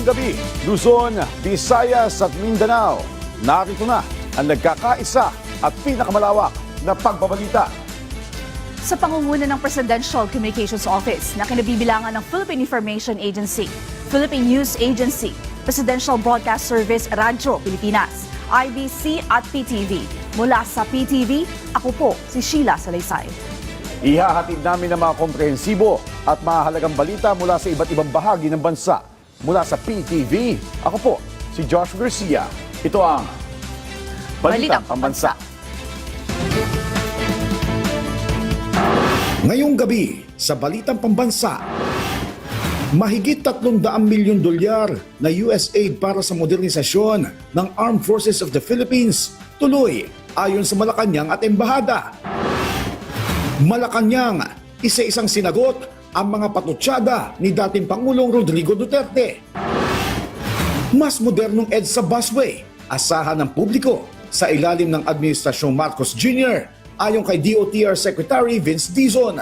Ngayong gabi, Luzon, Visayas at Mindanao, narito na ang nagkakaisa at pinakamalawak na pagbabalita. Sa pangunguna ng Presidential Communications Office na kinabibilangan ng Philippine Information Agency, Philippine News Agency, Presidential Broadcast Service Radyo Pilipinas, IBC at PTV. Mula sa PTV, ako po si Sheila Salaysay. Ihahatid namin ang mga komprehensibo at mahalagang balita mula sa iba't ibang bahagi ng bansa. Mula sa PTV, ako po si Josh Garcia. Ito ang Balitang Pambansa. Ngayong gabi sa Balitang Pambansa, mahigit 300 milyon dolyar na US aid para sa modernisasyon ng Armed Forces of the Philippines tuloy ayon sa Malacanang at Embahada. Malacanang, isa-isang sinagot ang mga patutsada ni dating Pangulong Rodrigo Duterte. Mas modernong EDSA busway, asahan ng publiko sa ilalim ng Administrasyong Marcos Jr. ayon kay DOTR Secretary Vince Dizon.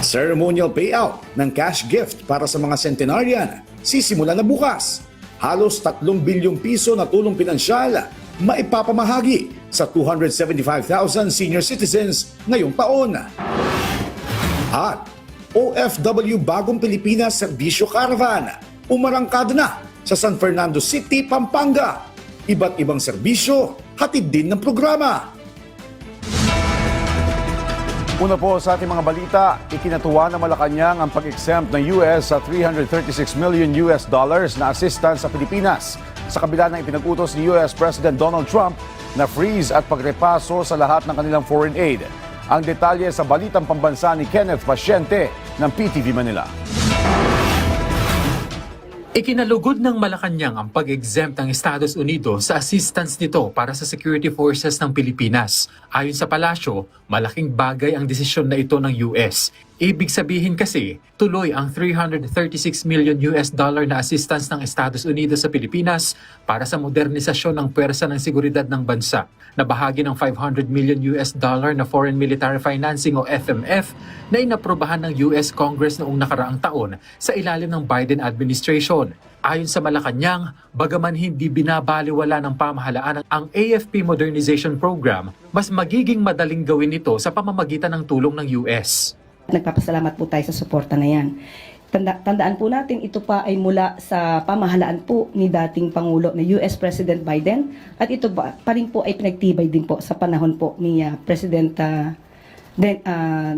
Ceremonial payout ng cash gift para sa mga centenarian sisimula na bukas. Halos 3 bilyong piso na tulong pinansyal maipapamahagi sa 275,000 senior citizens ngayong taon. At OFW Bagong Pilipinas Serbisyo Caravan umarangkada na sa San Fernando City, Pampanga. Iba't ibang serbisyo, hatid din ng programa. Una po sa ating mga balita, ikinatuwa ng Malacanang ang pag-exempt ng US sa $336 million na assistance sa Pilipinas sa kabila ng ipinag-utos ni US President Donald Trump na freeze at pagrepaso sa lahat ng kanilang foreign aid. Ang detalye sa Balitang Pambansa ni Kenneth Pasyente ng PTV Manila. Ikinalugod ng Malacanang ang pag-exempt ng Estados Unidos sa assistance nito para sa security forces ng Pilipinas. Ayon sa palasyo, malaking bagay ang desisyon na ito ng US. Ibig sabihin kasi, tuloy ang $336 million na assistance ng Estados Unidos sa Pilipinas para sa modernisasyon ng pwersa ng seguridad ng bansa, na bahagi ng $500 million na Foreign Military Financing o FMF na inaprobahan ng US Congress noong nakaraang taon sa ilalim ng Biden administration. Ayon sa Malacanang, bagaman hindi binabaliwala ng pamahalaan ang AFP Modernization Program, mas magiging madaling gawin ito sa pamamagitan ng tulong ng US. Nagpapasalamat po tayo sa suporta na yan. Tandaan po natin, ito pa ay mula sa pamahalaan po ni dating Pangulo na US President Biden, at ito pa rin po ay pinagtibay din po sa panahon po ni President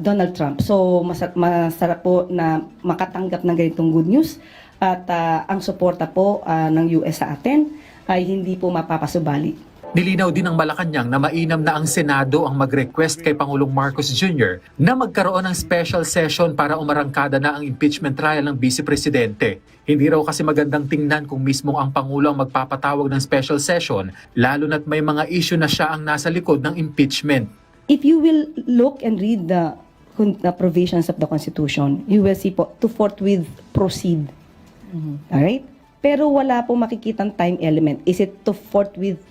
Donald Trump. So masarap po na makatanggap ng ganitong good news, at ang suporta po ng US sa atin ay hindi po mapapasubali. Nilinaw din ng Malacanang na mainam na ang Senado ang mag-request kay Pangulong Marcos Jr. na magkaroon ng special session para umarangkada na ang impeachment trial ng Vice Presidente. Hindi raw kasi magandang tingnan kung mismo ang Pangulo ang magpapatawag ng special session, lalo na't may mga issue na siya ang nasa likod ng impeachment. If you will look and read the provisions of the Constitution, you will see po to forthwith proceed. Alright? Pero wala po makikitang time element. Is it to forthwith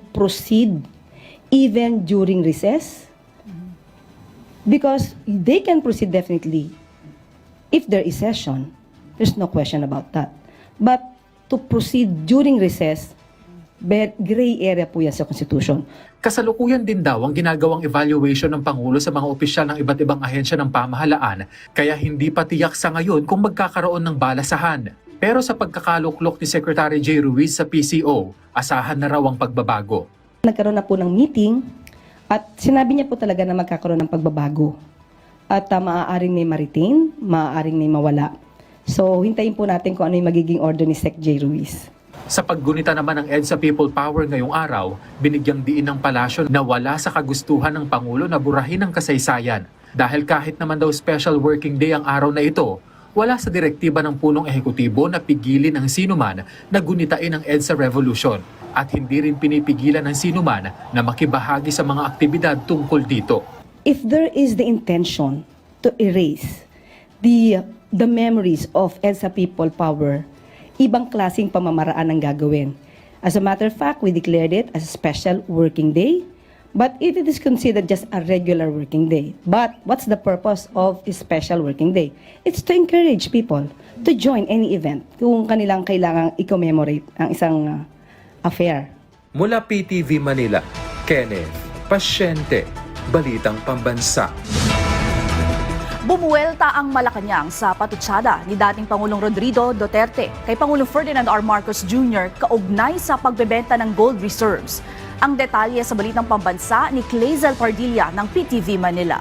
proceed even during recess? Because they can proceed definitely if there is session. There's no question about that. But to proceed during recess, gray area po yan sa Constitution. Kasalukuyan din daw ang ginagawang evaluation ng Pangulo sa mga opisyal ng iba't ibang ahensya ng pamahalaan, kaya hindi pa tiyak sa ngayon kung magkakaroon ng balasahan. Pero sa pagkakaluklok ni Secretary J. Ruiz sa PCO, asahan na raw ang pagbabago. Nagkaroon na po ng meeting at sinabi niya po talaga na magkakaroon ng pagbabago. At maaaring may ma-retain, maaaring may mawala. So hintayin po natin kung ano yung magiging order ni Sec. J. Ruiz. Sa paggunita naman ng EDSA People Power ngayong araw, binigyang diin ng palasyo na wala sa kagustuhan ng Pangulo na burahin ang kasaysayan. Dahil kahit naman daw special working day ang araw na ito, wala sa direktiba ng punong ehekutibo na pigilin ang sinuman na gunitain ang EDSA Revolution, at hindi rin pinipigilan ng sinuman na makibahagi sa mga aktibidad tungkol dito. If there is the intention to erase the memories of EDSA People Power, ibang klaseng pamamaraan ang gagawin. As a matter of fact, we declared it as a special working day But it is considered just a regular working day. But what's the purpose of a special working day? It's to encourage people to join any event kung kanilang kailangang i-commemorate ang isang affair. Mula PTV Manila, Kenneth Pasyente, Balitang Pambansa. Bumuwelta ang Malacanang sa patutsada ni dating Pangulong Rodrigo Duterte kay Pangulong Ferdinand R. Marcos Jr. kaugnay sa pagbebenta ng gold reserves. Ang detalye sa Balitang Pambansa ni Clazel Pardilla ng PTV Manila.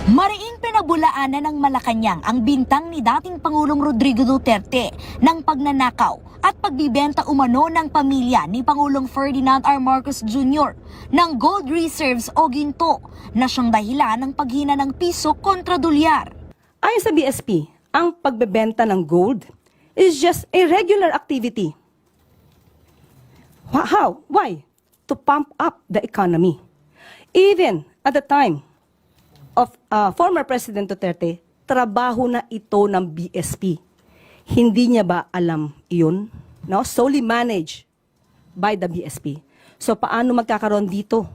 Mariing pinabulaanan ng Malacanang ang bintang ni dating Pangulong Rodrigo Duterte ng pagnanakaw at pagbibenta umano ng pamilya ni Pangulong Ferdinand R. Marcos Jr. ng gold reserves o ginto na siyang dahilan ng paghina ng piso kontra dolyar. Ayon sa BSP, ang pagbebenta ng gold is just a regular activity. How? Why? To pump up the economy. Even at the time of former President Duterte, trabaho na ito ng BSP. Hindi niya ba alam iyon? No? Solely managed by the BSP. So paano magkakaroon dito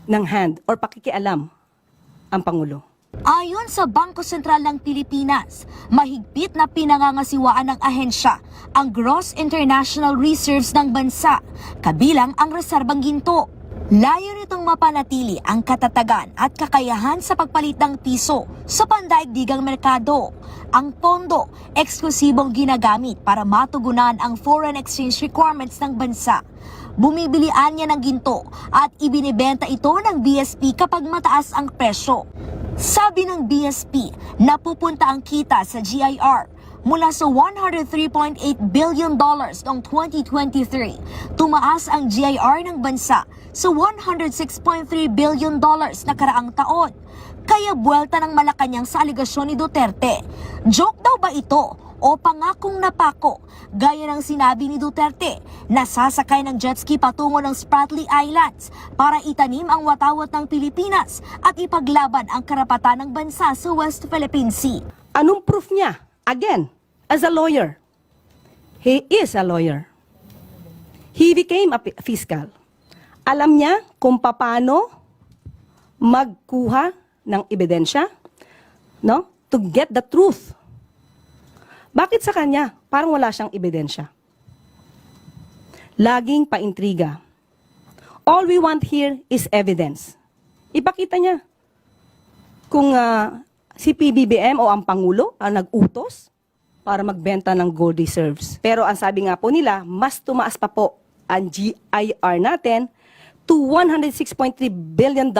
ng hand or pakikialam ang Pangulo? Ayon sa Bangko Sentral ng Pilipinas, mahigpit na pinangangasiwaan ng ahensya ang gross international reserves ng bansa, kabilang ang reserbang ginto. Layo nitong mapanatili ang katatagan at kakayahan sa pagpalit ng piso sa pandaigdigang merkado. Ang pondo, eksklusibong ginagamit para matugunan ang foreign exchange requirements ng bansa. Bumibilian niya ng ginto at ibinibenta ito ng BSP kapag mataas ang presyo. Sabi ng BSP, napupunta ang kita sa GIR mula sa $103.8 billion noong 2023. Tumaas ang GIR ng bansa sa $106.3 billion na karaang taon. Kaya buwelta ng Malacanang sa aligasyon ni Duterte. Joke daw ba ito o pangakong napako? Gaya ng sinabi ni Duterte na sasakay ng jet ski patungo ng Spratly Islands para itanim ang watawat ng Pilipinas at ipaglaban ang karapatan ng bansa sa West Philippine Sea. Anong proof niya? Again, as a lawyer. He is a lawyer. He became a fiscal. Alam niya kung paano magkuha ng ebidensya, no? To get the truth. Bakit sa kanya? Parang wala siyang ebidensya. Laging paintriga. All we want here is evidence. Ipakita niya kung si PBBM o ang Pangulo ang nag-utos para magbenta ng gold reserves. Pero ang sabi nga po nila, mas tumaas pa po ang GIR natin to $106.3 billion.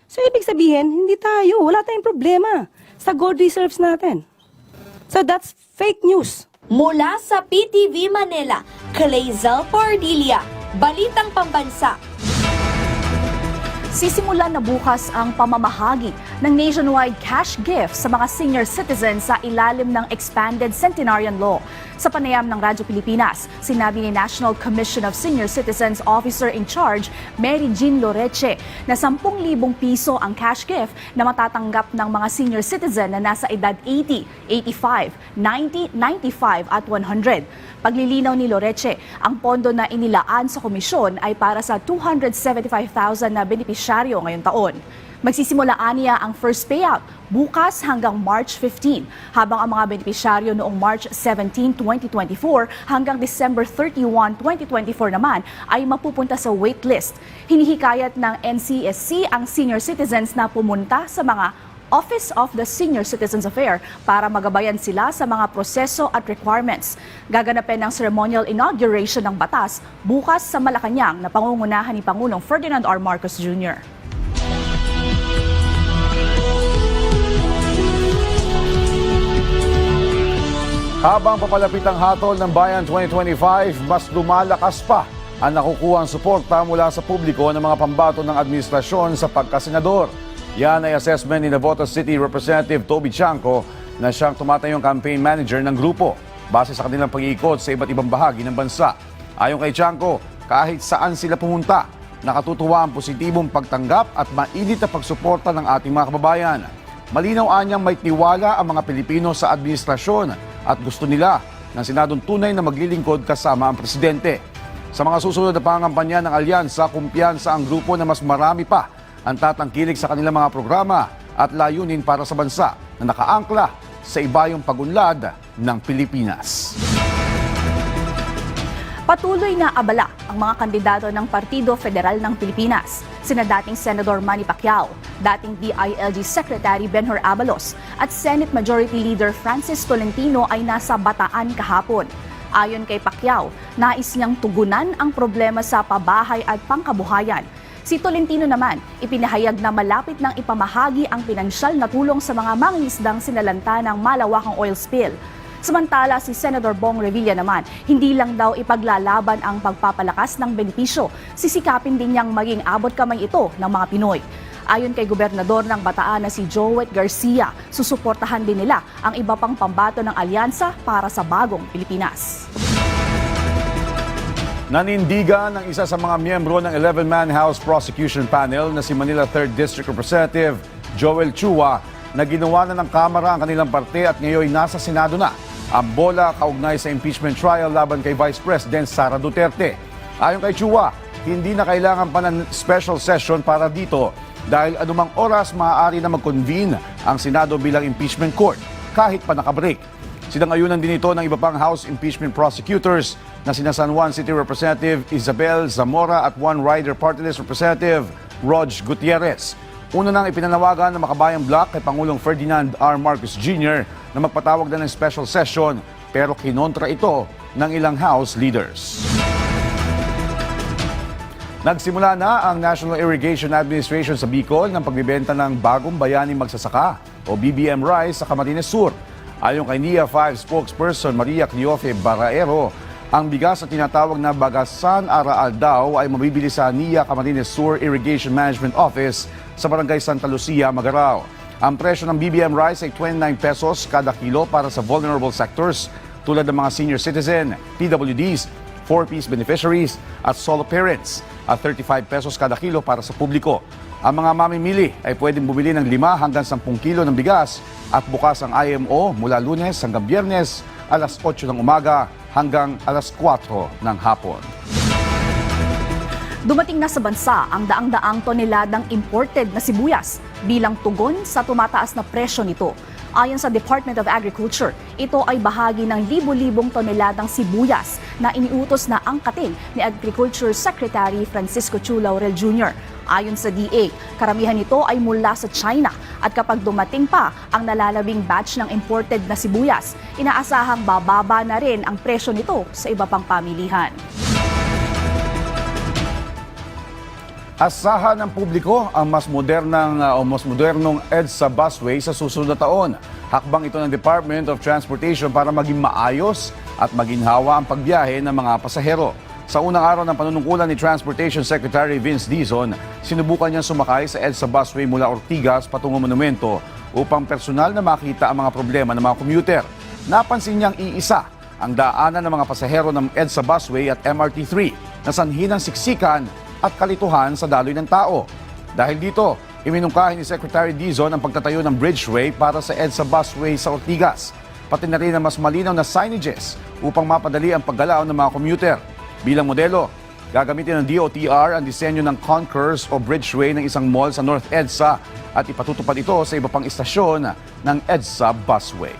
So ibig sabihin, hindi tayo, wala tayong problema sa gold reserves natin. So that's fake news. Mula sa PTV Manila, Clazel Pardilla, Balitang Pambansa. Sisimulan na bukas ang pamamahagi ng nationwide cash gift sa mga senior citizens sa ilalim ng Expanded Centenarian Law. Sa panayam ng Radyo Pilipinas, sinabi ni National Commission of Senior Citizens Officer in Charge, Mary Jean Loreche, na 10,000 piso ang cash gift na matatanggap ng mga senior citizen na nasa edad 80, 85, 90, 95 at 100. Paglilinaw ni Loreche, ang pondo na inilaan sa komisyon ay para sa 275,000 na benepisyaryo ngayong taon. Magsisimula niya ang first payout bukas hanggang March 15, habang ang mga benepisyaryo noong March 17, 2024 hanggang December 31, 2024 naman ay mapupunta sa waitlist. Hinihikayat ng NCSC ang senior citizens na pumunta sa mga Office of the Senior Citizens Affairs para magabayan sila sa mga proseso at requirements. Gaganapin ang ceremonial inauguration ng batas bukas sa Malacanang na pangungunahan ni Pangulong Ferdinand R. Marcos Jr. Habang papalapit ang hatol ng Bayan 2025, mas lumalakas pa ang nakukuhang suporta mula sa publiko ng mga pambato ng administrasyon sa pagkasenador. Yan ay assessment ni Navotas City Representative Toby Chanco na siyang tumatayong campaign manager ng grupo base sa kanilang pag-iikot sa iba't ibang bahagi ng bansa. Ayon kay Chanco, kahit saan sila pumunta, nakatutuwa ang positibong pagtanggap at mainit na pagsuporta ng ating mga kababayan. Malinaw anyang may tiwala ang mga Pilipino sa administrasyon at gusto nila ng Senadong tunay na maglilingkod kasama ang presidente. Sa mga susunod na pangangampanya ng alyansa, kumpiyansa ang grupo na mas marami pa ang tatangkilik sa kanilang mga programa at layunin para sa bansa na nakaangkla sa ibayong pagunlad ng Pilipinas. Patuloy na abala ang mga kandidato ng Partido Federal ng Pilipinas. Sina dating Senador Manny Pacquiao, dating DILG Secretary Benhur Abalos at Senate Majority Leader Francis Tolentino ay nasa Bataan kahapon. Ayon kay Pacquiao, nais niyang tugunan ang problema sa pabahay at pangkabuhayan. Si Tolentino naman, ipinahayag na malapit nang ipamahagi ang pinansyal na tulong sa mga mangingisdang sinalanta ng malawakang oil spill. Samantala, si Senator Bong Revilla naman, hindi lang daw ipaglalaban ang pagpapalakas ng benepisyo, sisikapin din niyang maging abot kamay ito ng mga Pinoy. Ayon kay Gobernador ng Bataan na si Joet Garcia, susuportahan din nila ang iba pang pambato ng alyansa para sa bagong Pilipinas. Nanindigan ng isa sa mga miyembro ng 11-man House Prosecution Panel na si Manila 3rd District Representative Joel Chua na ginawa na ng Kamara ang kanilang parte at ngayon nasa Senado na ang bola kaugnay sa impeachment trial laban kay Vice President Sara Duterte. Ayon kay Chua, hindi na kailangan pa ng special session para dito dahil anumang oras maaari na mag-convene ang Senado bilang impeachment court kahit pa nakabreak. Sinangayunan din ito ng iba pang House impeachment prosecutors na sina San Juan City Representative Isabel Zamora at One Rider Party List Representative Rog Gutierrez. Una nang ipinanawagan ng Makabayang Bloc kay Pangulong Ferdinand R. Marcos Jr. na magpatawag na ng special session pero kinontra ito ng ilang House leaders. Nagsimula na ang National Irrigation Administration sa Bicol ng pagbibenta ng bagong bayaning magsasaka o BBM rice sa Camarines Sur. Ayon kay NIA 5 spokesperson Maria Cleofe Baraero, ang bigas na tinatawag na Bagasan Araal daw ay mabibili sa NIA Camarines Sur Irrigation Management Office sa Barangay Santa Lucia, Magarao. Ang presyo ng BBM rice ay 29 pesos kada kilo para sa vulnerable sectors tulad ng mga senior citizen, PWDs, 4-piece beneficiaries at solo parents at 35 pesos kada kilo para sa publiko. Ang mga mamimili ay pwedeng bumili ng 5 hanggang 10 kilo ng bigas at bukas ang IMO mula Lunes hanggang Biyernes, alas 8 ng umaga hanggang alas 4 ng hapon. Dumating na sa bansa ang daang-daang toneladang imported na sibuyas bilang tugon sa tumataas na presyo nito. Ayon sa Department of Agriculture, ito ay bahagi ng libo-libong toneladang sibuyas na iniutos na angkatin ni Agriculture Secretary Francisco Chu Laurel Jr. Ayon sa DA, karamihan nito ay mula sa China at kapag dumating pa ang nalalabing batch ng imported na sibuyas, inaasahang bababa na rin ang presyo nito sa iba pang pamilihan. Asahan ng publiko ang mas modernong EDSA busway sa susunod na taon. Hakbang ito ng Department of Transportation para maging maayos at maginhawa ang pagbiyahe ng mga pasahero. Sa unang araw ng panunungkulan ni Transportation Secretary Vince Dizon, sinubukan niyang sumakay sa EDSA busway mula Ortigas patungo Monumento upang personal na makita ang mga problema ng mga commuter. Napansin niyang iisa ang daanan ng mga pasahero ng EDSA busway at MRT3 na sanhi ng siksikan at kalituhan sa daloy ng tao. Dahil dito, iminungkahi ni Secretary Dizon ang pagtatayo ng bridgeway para sa EDSA busway sa Ortigas, pati na rin ang mas malinaw na signages upang mapadali ang paggalaw ng mga commuter. Bilang modelo, gagamitin ng DOTR ang disenyo ng concourse o bridgeway ng isang mall sa North EDSA at ipatutupad ito sa iba pang istasyon ng EDSA busway.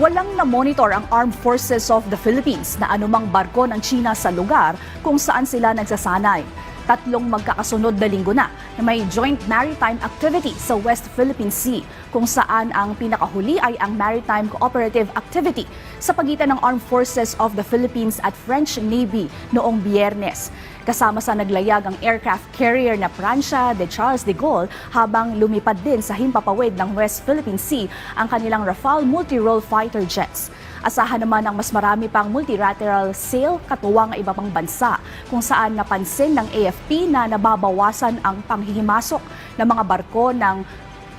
Walang na-monitor ang Armed Forces of the Philippines na anumang barko ng China sa lugar kung saan sila nagsasanay. 3 magkakasunod na linggo na may joint maritime activity sa West Philippine Sea kung saan ang pinakahuli ay ang Maritime Cooperative Activity sa pagitan ng Armed Forces of the Philippines at French Navy noong Biyernes. Kasama sa naglayag ang aircraft carrier na Prancia de Charles de Gaulle habang lumipad din sa himpapawid ng West Philippine Sea ang kanilang Rafale multi-role fighter jets. Asahan naman ang mas marami pang multilateral sail katuwang iba pang bansa kung saan napansin ng AFP na nababawasan ang panghihimasok ng mga barko ng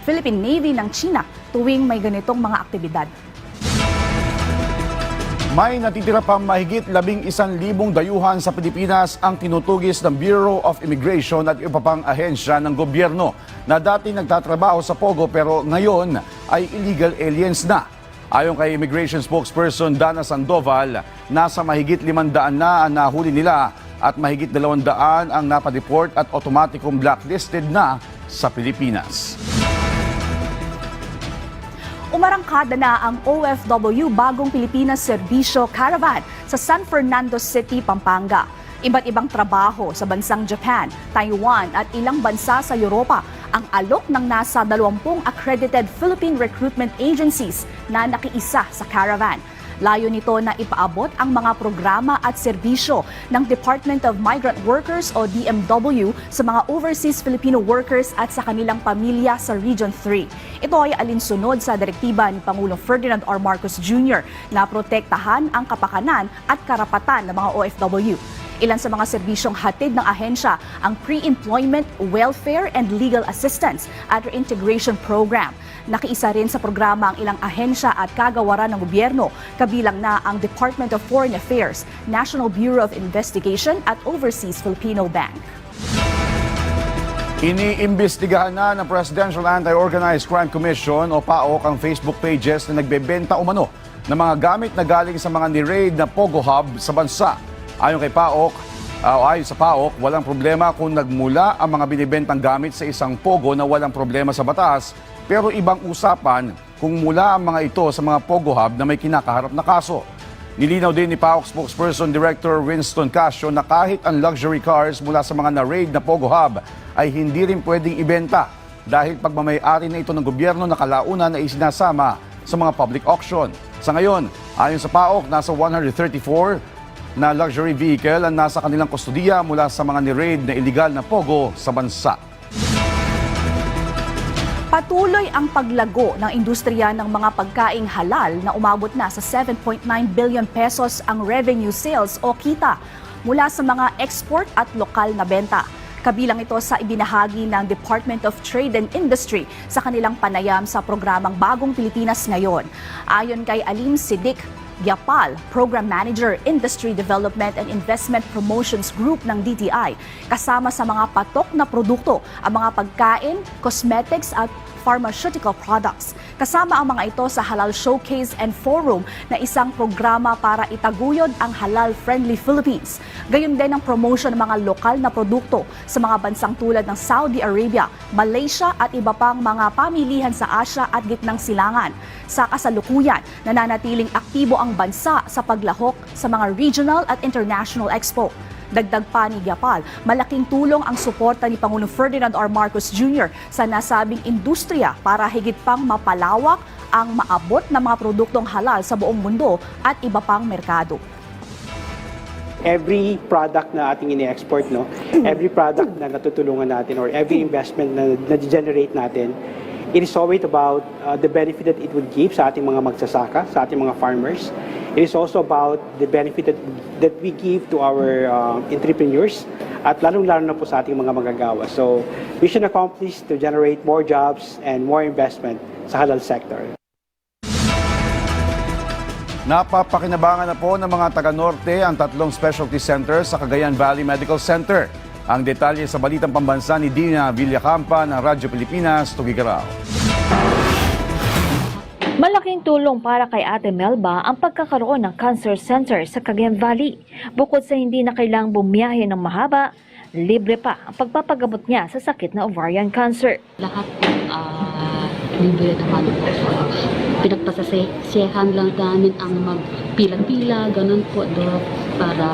Philippine Navy ng China tuwing may ganitong mga aktibidad. May natitira pang mahigit 11,000 dayuhan sa Pilipinas ang tinutugis ng Bureau of Immigration at iba pang ahensya ng gobyerno na dati nagtatrabaho sa Pogo pero ngayon ay illegal aliens na. Ayon kay Immigration Spokesperson Dana Sandoval, nasa mahigit 500 na ang nahuli nila at mahigit 200 ang napadeport at automaticong blacklisted na sa Pilipinas. Umarangkada na ang OFW Bagong Pilipinas Serbisyo Caravan sa San Fernando City, Pampanga. Iba't ibang trabaho sa bansang Japan, Taiwan at ilang bansa sa Europa ang alok ng nasa 20 accredited Philippine recruitment agencies na nakiisa sa caravan. Layo nito na ipaabot ang mga programa at serbisyo ng Department of Migrant Workers o DMW sa mga overseas Filipino workers at sa kanilang pamilya sa Region 3. Ito ay alinsunod sa direktiba ni Pangulong Ferdinand R. Marcos Jr. na protektahan ang kapakanan at karapatan ng mga OFW. Ilan sa mga serbisyong hatid ng ahensya ang Pre-Employment, Welfare and Legal Assistance at Reintegration Program. Nakiisa rin sa programa ang ilang ahensya at kagawaran ng gobyerno, kabilang na ang Department of Foreign Affairs, National Bureau of Investigation at Overseas Filipino Bank. Iniimbestigahan na ng Presidential Anti-Organized Crime Commission o PAOC ang Facebook pages na nagbebenta umano ng mga gamit na galing sa mga ni-raid na Pogo Hub sa bansa. Ayon sa PAOC, walang problema kung nagmula ang mga binibentang gamit sa isang Pogo na walang problema sa batas, pero ibang usapan kung mula ang mga ito sa mga Pogo Hub na may kinakaharap na kaso. Nilinaw din ni PAOC spokesperson Director Winston Casio na kahit ang luxury cars mula sa mga na-raid na Pogo Hub ay hindi rin pwedeng ibenta dahil pagmamayari na ito ng gobyerno na kalaunan na isinasama sa mga public auction. Sa ngayon, ayon sa PAOC, nasa 134 na luxury vehicle ang nasa kanilang kustudiya mula sa mga ni-raid na iligal na Pogo sa bansa. Patuloy ang paglago ng industriya ng mga pagkaing halal na umabot na sa 7.9 billion pesos ang revenue sales o kita mula sa mga export at lokal na benta. Kabilang ito sa ibinahagi ng Department of Trade and Industry sa kanilang panayam sa programang Bagong Pilipinas ngayon. Ayon kay Alim Sidik Gyapal, Program Manager, Industry Development and Investment Promotions Group ng DTI, kasama sa mga patok na produkto ang mga pagkain, cosmetics at pharmaceutical products. Kasama ang mga ito sa Halal Showcase and Forum na isang programa para itaguyod ang halal-friendly Philippines. Gayon din ang promotion ng mga lokal na produkto sa mga bansang tulad ng Saudi Arabia, Malaysia at iba pang mga pamilihan sa Asia at Gitnang Silangan. Sa kasalukuyan, nananatiling aktibo ang bansa sa paglahok sa mga regional at international expo. Dagdag pa ni Gyapal, malaking tulong ang suporta ni Pangulong Ferdinand R. Marcos Jr. sa nasabing industriya para higit pang mapalawak ang maabot na mga produktong halal sa buong mundo at iba pang merkado. Every product na ating ini-export, every product na natutulungan natin or every investment na na-generate natin, it is always about the benefit that it would give sa ating mga magsasaka, sa ating mga farmers. It is also about the benefit that we give to our entrepreneurs at lalong-lalo na po sa ating mga magagawa. So, mission accomplished to generate more jobs and more investment sa halal sector. Napapakinabangan na po ng mga taga-Norte ang 3 specialty centers sa Cagayan Valley Medical Center. Ang detalye sa Balitang Pambansa ni Dina Villacampa ng Radyo Pilipinas, Tugigaraw. Malaking tulong para kay Ate Melba ang pagkakaroon ng cancer center sa Cagayan Valley. Bukod sa hindi na kailangang bumiyahe ng mahaba, libre pa ang pagpapagamot niya sa sakit na ovarian cancer. Lahat libre naman po. Pinagpasasiyahan lang namin ang magpila-pila, ganun po, para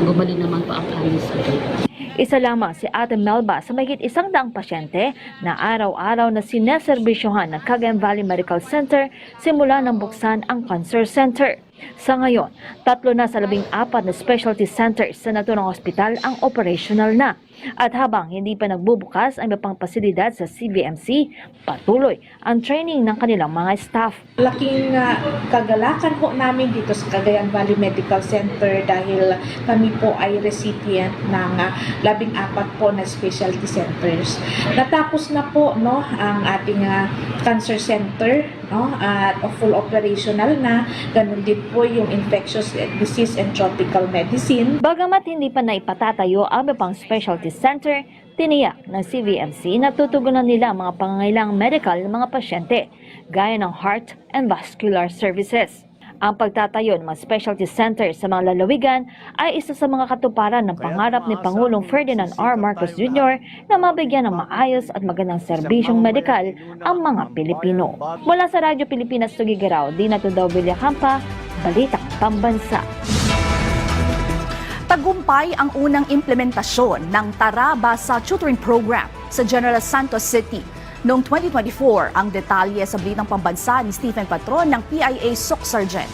gumaling naman po ang kanyang sakit. Isa lamang si Ate Melba sa mahigit 100 pasyente na araw-araw na sineserbisyohan ng Cagayan Valley Medical Center simula nang buksan ang cancer center. Sa ngayon, 3 na sa 14 na specialty centers sa naturang ospital ang operational na. At habang hindi pa nagbubukas ang iba pang pasilidad sa CVMC, patuloy ang training ng kanilang mga staff. Laking kagalakan po namin dito sa Cagayan Valley Medical Center dahil kami po ay recipient ng 14 po na specialty centers. Natapos na po ang ating cancer center at full operational na. Ganun din po yung infectious disease and tropical medicine. Bagamat hindi pa naipatatayo ang iba pang specialty center, tiniyak ng CVMC na tutugunan nila ang mga pangangailangang medical ng mga pasyente. gaya ng heart and vascular services. Ang pagtatayo ng mga specialty centers sa mga lalawigan ay isa sa mga katuparan ng pangarap ni Pangulong Ferdinand R. Marcos Jr. na mabigyan ng maayos at magandang serbisyong medikal ang mga Pilipino. Mula sa Radyo Pilipinas Tugigaraw, Dina Tudao Villacampa, Balitang Pambansa. Tagumpay ang unang implementasyon ng Tara Basa Tutoring Program sa General Santos City. Noong 2024, ang detalye sa Balitang Pambansa ni Stephen Patron ng PIA SOC Sergeant.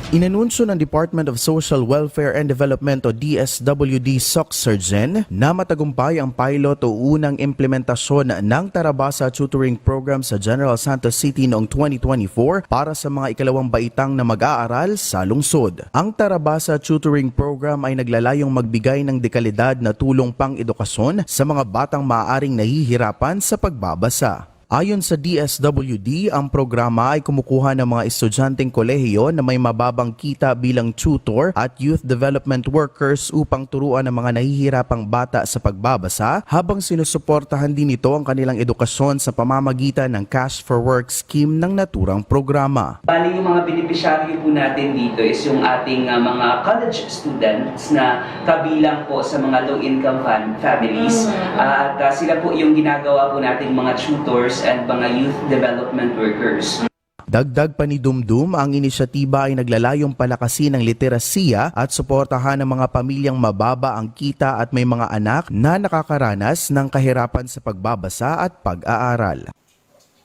Inanunsyo ng Department of Social Welfare and Development o DSWD SOC Surgeon na matagumpay ang pilot o unang implementasyon ng Tarabasa Tutoring Program sa General Santos City noong 2024 para sa mga ikalawang baitang na mag-aaral sa lungsod. Ang Tarabasa Tutoring Program ay naglalayong magbigay ng dekalidad na tulong pang-edukasyon sa mga batang maaaring nahihirapan sa pagbabasa. Ayon sa DSWD, ang programa ay kumukuha ng mga estudyanteng kolehiyo na may mababang kita bilang tutor at youth development workers upang turuan ang mga nahihirapang bata sa pagbabasa habang sinusuportahan din ito ang kanilang edukasyon sa pamamagitan ng Cash for Work scheme ng naturang programa. Bali yung mga beneficiaryo po natin dito is yung ating mga college students na kabilang po sa mga low-income families at sila po yung ginagawa po nating mga tutors and mga youth development workers. Dagdag pa ni Dumdum, ang inisyatiba ay naglalayong palakasin ang literasiya at suportahan ng mga pamilyang mababa ang kita at may mga anak na nakakaranas ng kahirapan sa pagbabasa at pag-aaral.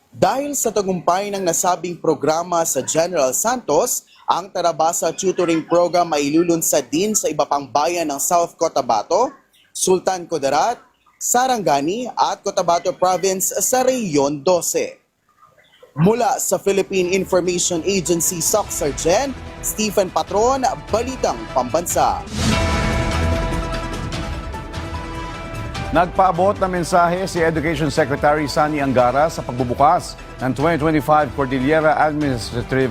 Dahil sa tagumpay ng nasabing programa sa General Santos, ang Tarabasa Tutoring Program ay ilulunsad din sa iba pang bayan ng South Cotabato, Sultan Kudarat, Sarangani at Cotabato Province sa Rehiyon 12. Mula sa Philippine Information Agency SOC Sergeant Stephen Patron, Balitang Pambansa. Nagpaabot na mensahe si Education Secretary Sani Angara sa pagbubukas ng 2025 Cordillera Administrative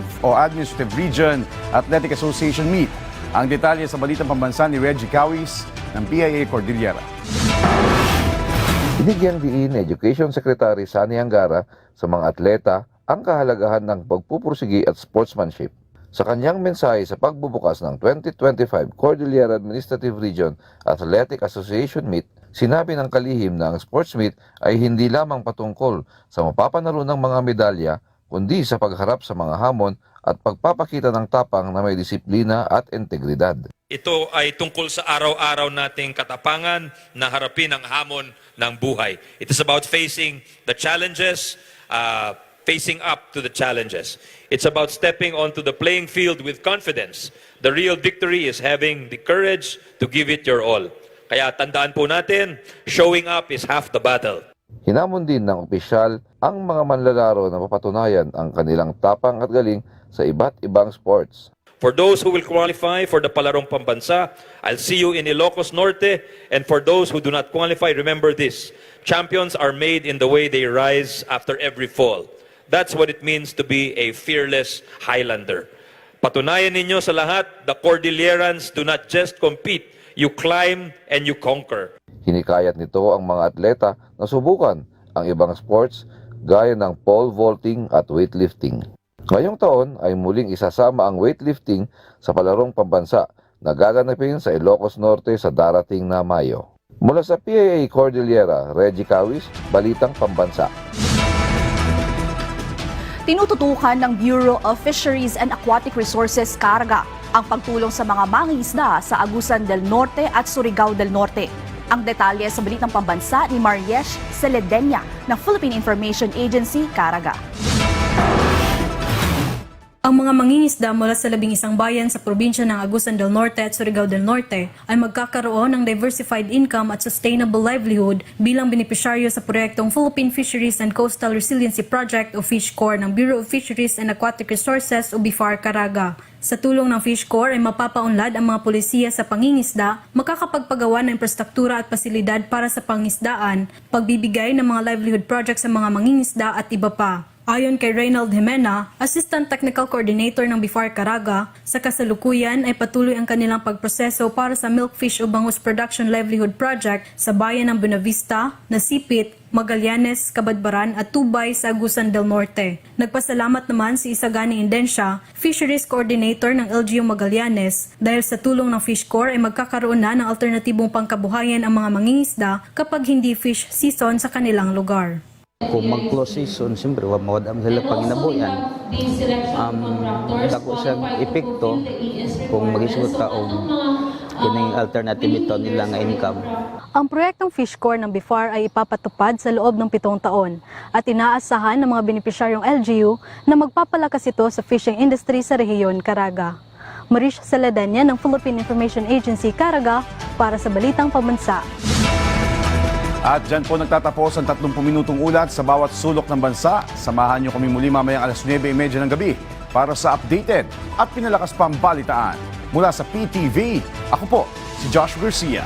Region Athletic Association Meet. Ang detalye sa Balitang Pambansa ni Reggie Cawis ng PIA Cordillera. Binigyang diin ni Education Secretary Sani Angara sa mga atleta ang kahalagahan ng pagpupursigi at sportsmanship. Sa kanyang mensahe sa pagbubukas ng 2025 Cordillera Administrative Region Athletic Association Meet, sinabi ng kalihim na ang sports meet ay hindi lamang patungkol sa mapapanalo ng mga medalya, kundi sa pagharap sa mga hamon at pagpapakita ng tapang na may disiplina at integridad. Ito ay tungkol sa araw-araw nating katapangan na harapin ang hamon ng buhay. It is about facing the challenges, facing up to the challenges. It's about stepping onto the playing field with confidence. The real victory is having the courage to give it your all. Kaya tandaan po natin, showing up is half the battle. Hinamon din ng opisyal ang mga manlalaro na mapatunayan ang kanilang tapang at galing sa iba't ibang sports. For those who will qualify for the Palarong Pambansa, I'll see you in Ilocos Norte. And for those who do not qualify, remember this. Champions are made in the way they rise after every fall. That's what it means to be a fearless Highlander. Patunayan ninyo sa lahat, the Cordillerans do not just compete. You climb and you conquer. Hinikayat nito ang mga atleta na subukan ang ibang sports gaya ng pole vaulting at weightlifting. Ngayong taon ay muling isasama ang weightlifting sa Palarong Pambansa na gaganapin sa Ilocos Norte sa darating na Mayo. Mula sa PIA Cordillera, Reggie Cawis, Balitang Pambansa. Tinututukan ng Bureau of Fisheries and Aquatic Resources Caraga ang pagtulong sa mga mangingisda sa Agusan del Norte at Surigao del Norte. Ang detalye sa Balitang Pambansa ni Mariesh Celedenia ng Philippine Information Agency, Caraga. Ang mga mangingisda mula sa 11 bayan sa probinsya ng Agusan del Norte at Surigao del Norte ay magkakaroon ng diversified income at sustainable livelihood bilang benepisyaryo sa proyektong Philippine Fisheries and Coastal Resiliency Project o Fish Corps ng Bureau of Fisheries and Aquatic Resources o BIFAR Caraga. Sa tulong ng Fish Corps ay mapapaunlad ang mga polisiya sa pangingisda, makakapagpagawa ng infrastruktura at pasilidad para sa pangisdaan, pagbibigay ng mga livelihood projects sa mga mangingisda at iba pa. Ayon kay Reynald Jimena, Assistant Technical Coordinator ng BIFAR Caraga, sa kasalukuyan ay patuloy ang kanilang pagproseso para sa Milkfish o Bangus Production Livelihood Project sa bayan ng Buenavista, Nasipit, Magallanes, Cabadbaran at Tubay sa Agusan del Norte. Nagpasalamat naman si Isagani Indensya, Fisheries Coordinator ng LGU Magallanes, dahil sa tulong ng Fish Corps ay magkakaroon na ng alternatibong pangkabuhayan ang mga mangingisda kapag hindi fish season sa kanilang lugar. Kung mag-close season, siyempre, mawadam sila panginabuyan. Dako siyang epekto kung mag-isuot ka o kining alternative ito nila nga income. Ang proyektong Fish Corps ng BIFAR ay ipapatupad sa loob ng 7 taon at inaasahan ng mga benepisyaryong LGU na magpapalakas ito sa fishing industry sa rehiyon Caraga. Marish Saladanya ng Philippine Information Agency Caraga para sa Balitang Pambansa. At dyan po nagtatapos ang 30 minutong ulat sa bawat sulok ng bansa. Samahan niyo kami muli mamayang alas 9:30 ng gabi para sa updated at pinalakas pang balitaan. Mula sa PTV, ako po si Josh Garcia.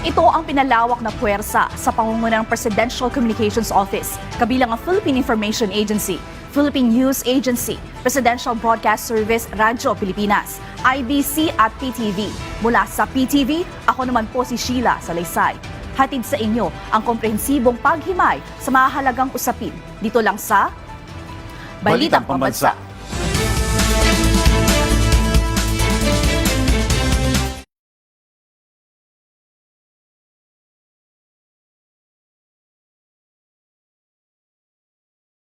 Ito ang pinalawak na puwersa sa pangunguna ng Presidential Communications Office, kabilang ang Philippine Information Agency, Philippine News Agency, Presidential Broadcast Service Radyo Pilipinas, IBC at PTV. Mula sa PTV, ako naman po si Sheila Salaysay. Hatid sa inyo ang komprehensibong paghimay sa mahalagang usapin dito lang sa Balitang Pambansa.